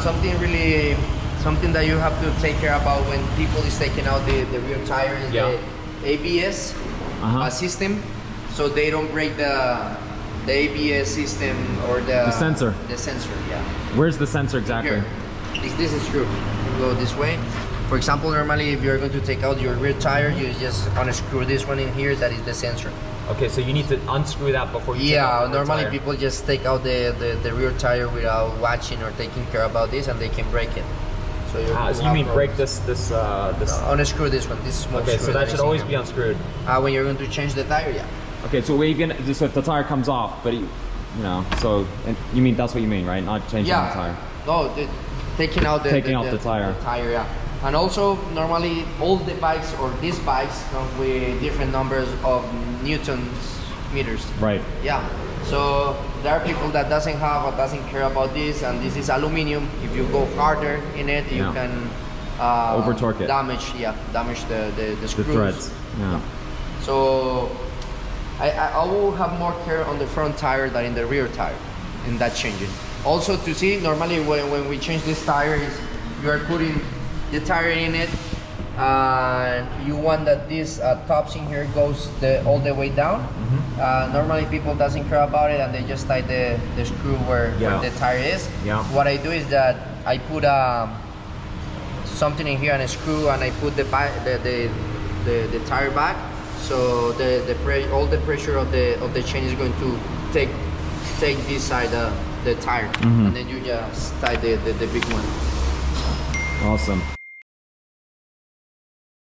something that you have to take care about when people is taking out the rear tire is the ABS system, so they don't break the ABS system or the sensor. The sensor, yeah. Where's the sensor exactly? Here. This is screw. You go this way. For example, normally if you're going to take out your rear tire, you just unscrew this one in here. That is the sensor. Okay, so you need to unscrew that before you take Yeah, out the rear normally tire. people just take out the rear tire without watching or taking care about this, and they can break it. So, so you mean break this unscrew this one. This small okay, screw so that should always here. be unscrewed. When you're going to change the tire, yeah. Okay, so so if the tire comes off, but you know, so you mean that's what you mean, right? Not changing the tire. No, taking out the tire. The tire, yeah. And also, normally, all the bikes or these bikes come with different numbers of newtons meters. Right. Yeah. So there are people that doesn't have or doesn't care about this, and this is aluminum. If you go harder in it, you can over torque it. Damage the screws. The threads. Yeah. So I will have more care on the front tire than in the rear tire in that changing. Also to see, normally when we change this tire, you are putting the tire in it, and you want that this tops in here goes all the way down. Normally people doesn't care about it, and they just tie the screw where the tire is. What I do is that I put something in here and a screw, and I put the tire back, so all the pressure of the chain is going to take this side the tire, and then you just tie the big one. Awesome.